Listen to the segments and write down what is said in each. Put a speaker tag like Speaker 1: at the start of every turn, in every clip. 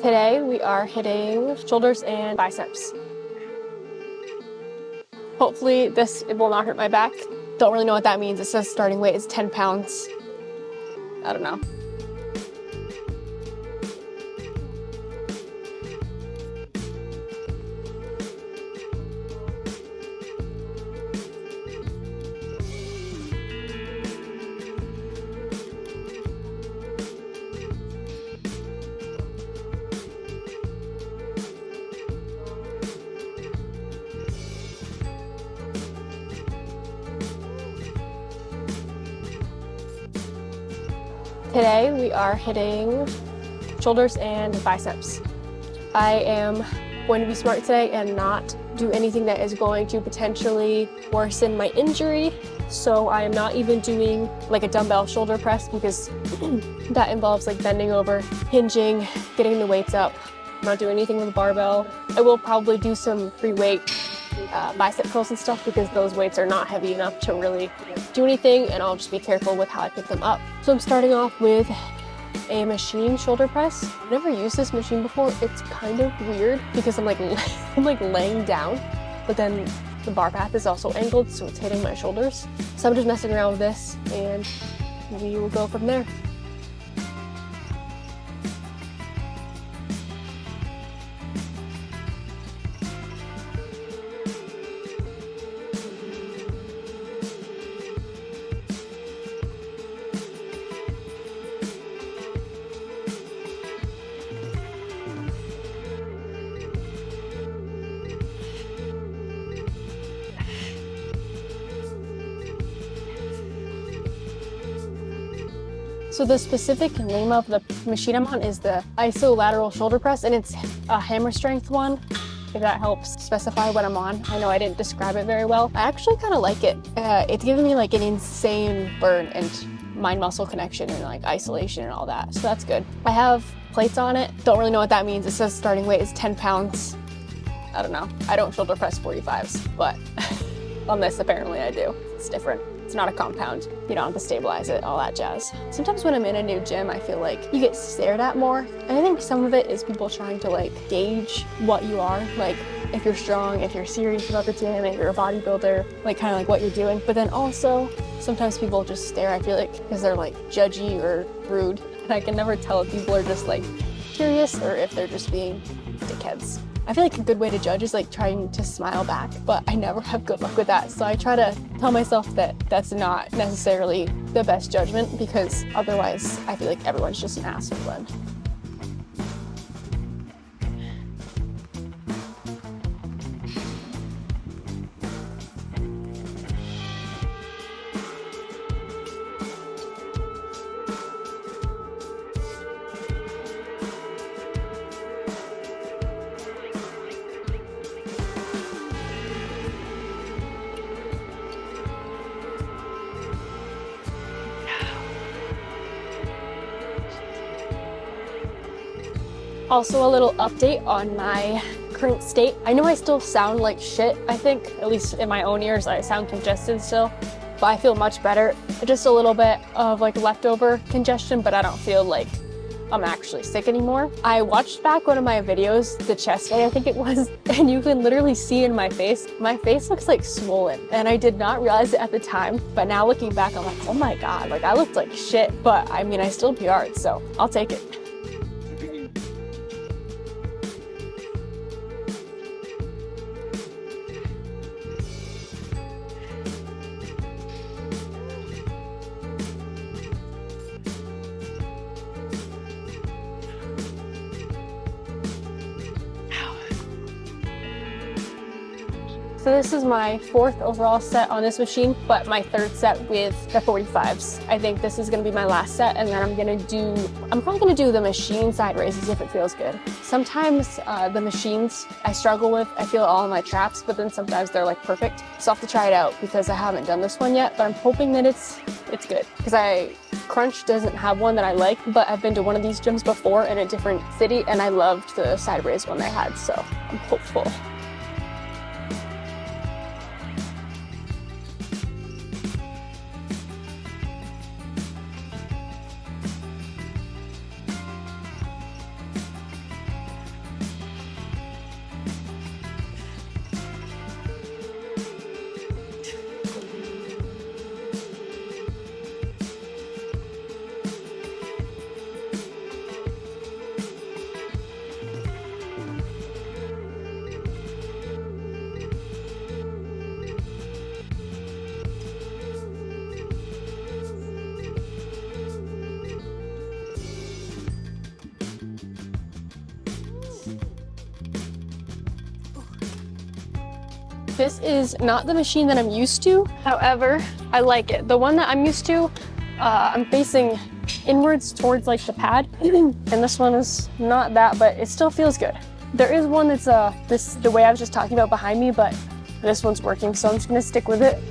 Speaker 1: Today we are hitting shoulders and biceps. Hopefully it will not hurt my back. Don't really know what that means. It says starting weight is 10 pounds. I don't know. Today we are hitting shoulders and biceps. I am going to be smart today and not do anything that is going to potentially worsen my injury. So I am not even doing like a dumbbell shoulder press because that involves like bending over, hinging, getting the weights up. I'm not doing anything with a barbell. I will probably do some free weight bicep curls and stuff because those weights are not heavy enough to really do anything, and I'll just be careful with how I pick them up. So I'm starting off with a machine shoulder press. I've never used this machine before. It's kind of weird because I'm like laying down, but then the bar path is also angled, so it's hitting my shoulders. So I'm just messing around with this and we will go from there. So the specific name of the machine I'm on is the isolateral shoulder press, and it's a hammer strength one, if that helps specify what I'm on. I know I didn't describe it very well. I actually kind of like it. It's giving me like an insane burn and mind-muscle connection and like isolation and all that, so that's good. I have plates on it. Don't really know what that means. It says starting weight is 10 pounds. I don't know. I don't shoulder press 45s, but on this apparently I do. It's different. It's not a compound. You don't have to stabilize it, all that jazz. Sometimes when I'm in a new gym, I feel like you get stared at more. And I think some of it is people trying to like gauge what you are. Like if you're strong, if you're serious about the gym, if you're a bodybuilder, like kind of like what you're doing. But then also sometimes people just stare, I feel like, because they're like judgy or rude. And I can never tell if people are just like curious or if they're just being dickheads. I feel like a good way to judge is like trying to smile back, but I never have good luck with that. So I try to tell myself that that's not necessarily the best judgment, because otherwise I feel like everyone's just an asshole then. Also, a little update on my current state. I know I still sound like shit, I think, at least in my own ears. I sound congested still, but I feel much better. Just a little bit of like leftover congestion, but I don't feel like I'm actually sick anymore. I watched back one of my videos, the chest day I think it was, and you can literally see in my face looks like swollen, and I did not realize it at the time, but now looking back I'm like, oh my god, like I looked like shit, but I mean I still PR'd, so I'll take it. So this is my 4th overall set on this machine, but my 3rd set with the 45s. I think this is gonna be my last set, and then I'm probably gonna do the machine side raises if it feels good. Sometimes the machines I struggle with, I feel it all in my traps, but then sometimes they're like perfect. So I'll have to try it out because I haven't done this one yet, but I'm hoping that it's good. Because Crunch doesn't have one that I like, but I've been to one of these gyms before in a different city, and I loved the side raise one they had, so I'm hopeful. This is not the machine that I'm used to. However, I like it. The one that I'm used to, I'm facing inwards towards like the pad. And this one is not that, but it still feels good. There is one that's the way I was just talking about behind me, but this one's working, so I'm just gonna stick with it.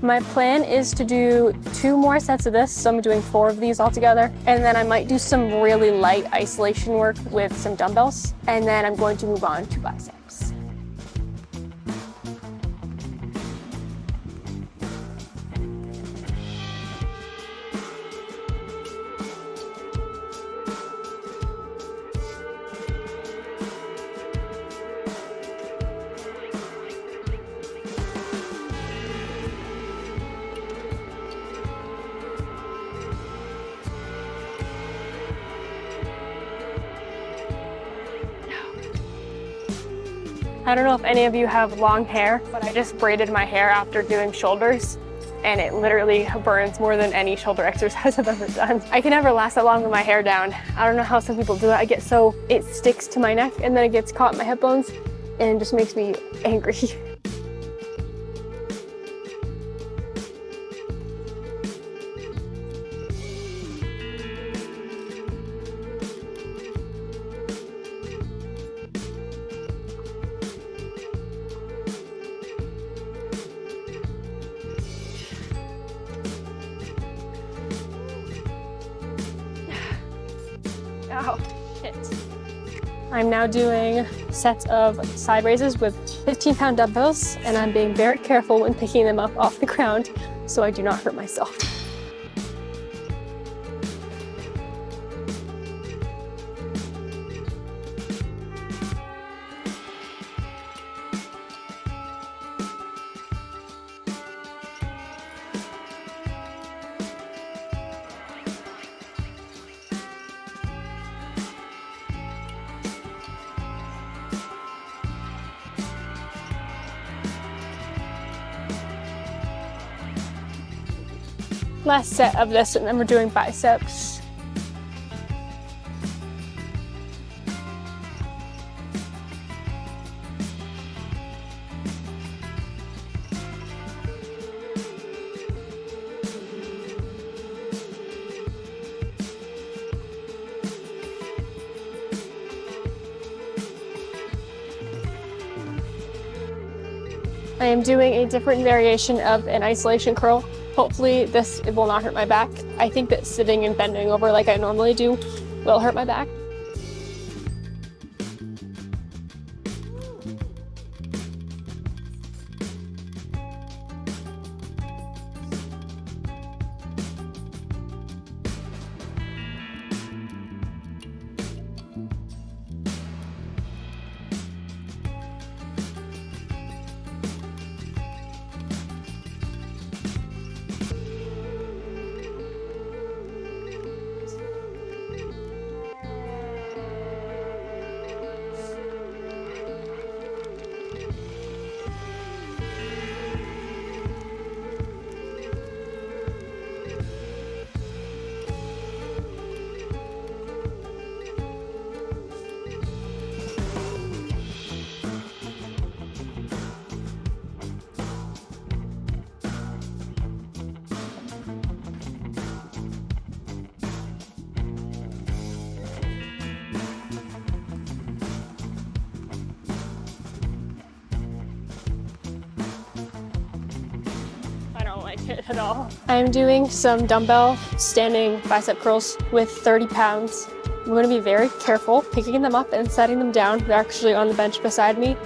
Speaker 1: My plan is to do 2 more sets of this, so I'm doing 4 of these altogether, and then I might do some really light isolation work with some dumbbells, and then I'm going to move on to biceps. I don't know if any of you have long hair, but I just braided my hair after doing shoulders, and it literally burns more than any shoulder exercise I've ever done. I can never last that long with my hair down. I don't know how some people do it. It sticks to my neck and then it gets caught in my hip bones and it just makes me angry. Oh, shit. I'm now doing sets of side raises with 15-pound dumbbells, and I'm being very careful when picking them up off the ground so I do not hurt myself. Last set of this, and then we're doing biceps. I am doing a different variation of an isolation curl. Hopefully this will not hurt my back. I think that sitting and bending over like I normally do will hurt my back. At all. I'm doing some dumbbell standing bicep curls with 30 pounds. I'm going to be very careful picking them up and setting them down. They're actually on the bench beside me.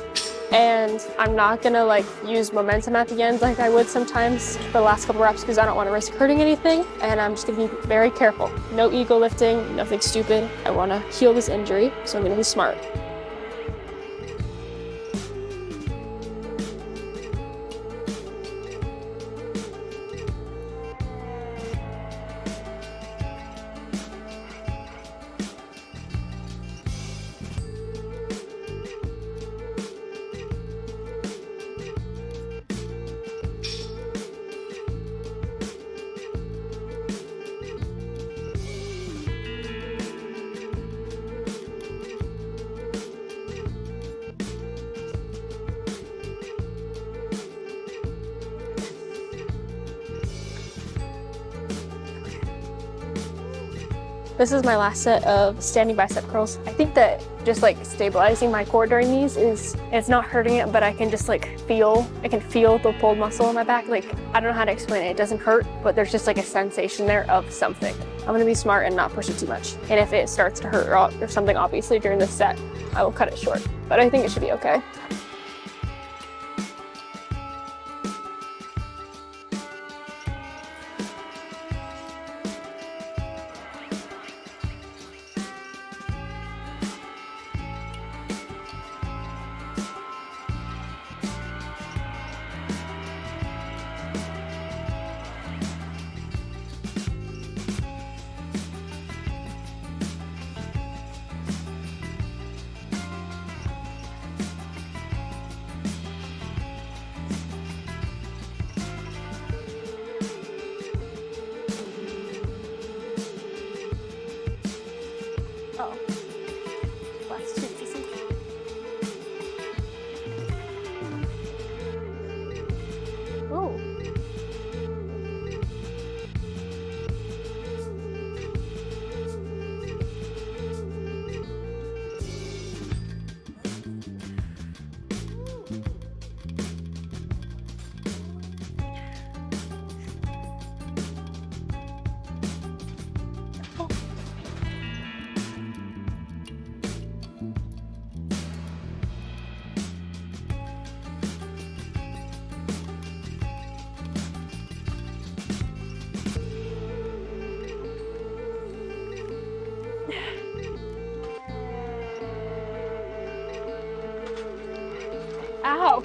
Speaker 1: And I'm not going to use momentum at the end like I would sometimes for the last couple reps because I don't want to risk hurting anything. And I'm just going to be very careful. No ego lifting, nothing stupid. I want to heal this injury, so I'm going to be smart. This is my last set of standing bicep curls. I think that just like stabilizing my core during these it's not hurting it, but I can just like feel the pulled muscle in my back. Like, I don't know how to explain it. It doesn't hurt, but there's just like a sensation there of something. I'm gonna be smart and not push it too much. And if it starts to hurt or something, obviously during this set, I will cut it short. But I think it should be okay. Oh, that's too easy. Oh. Ow.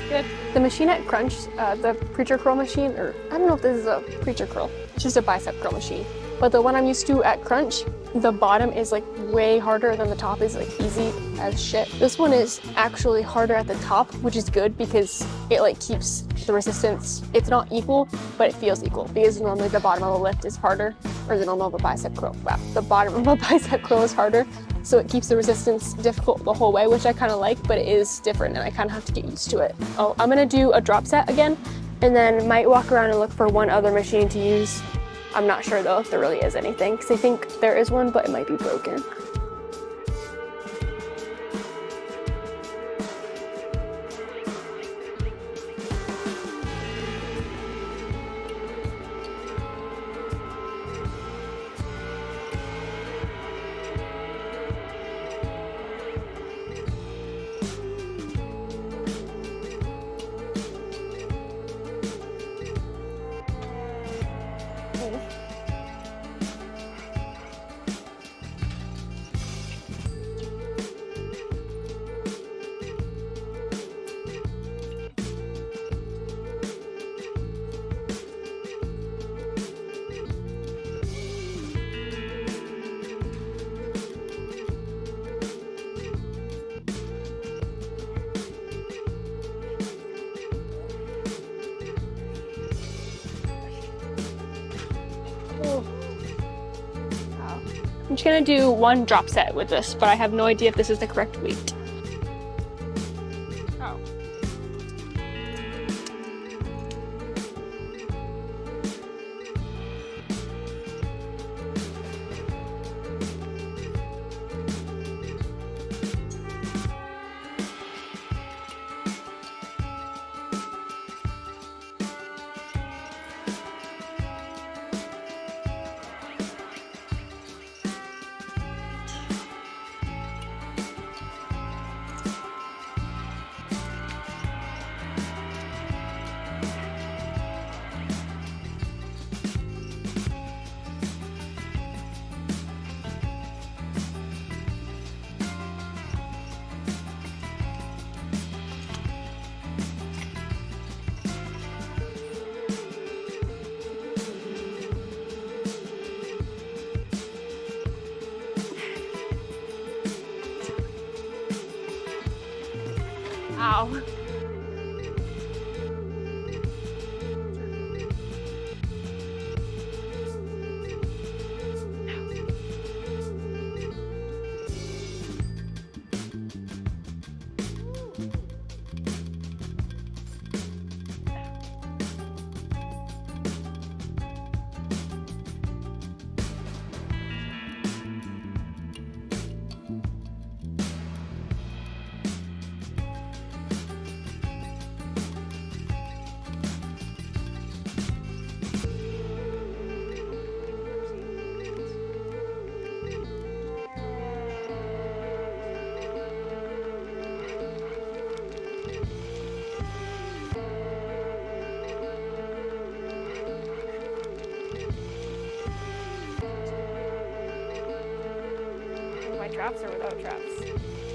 Speaker 1: Good. The machine at Crunch, the preacher curl machine, or I don't know if this is a preacher curl, it's just a bicep curl machine. But the one I'm used to at Crunch, the bottom is like way harder than the top is like easy as shit. This one is actually harder at the top, which is good because it like keeps the resistance. It's not equal, but it feels equal because normally the bottom of a lift is harder, or the normal of a bicep curl. Wow, the bottom of a bicep curl is harder. So it keeps the resistance difficult the whole way, which I kind of like, but it is different and I kind of have to get used to it. Oh, I'm gonna do a drop set again and then might walk around and look for one other machine to use. I'm not sure though if there really is anything, because I think there is one, but it might be broken. I'm just gonna do one drop set with this, but I have no idea if this is the correct weight. Oh. Ow. traps or without traps?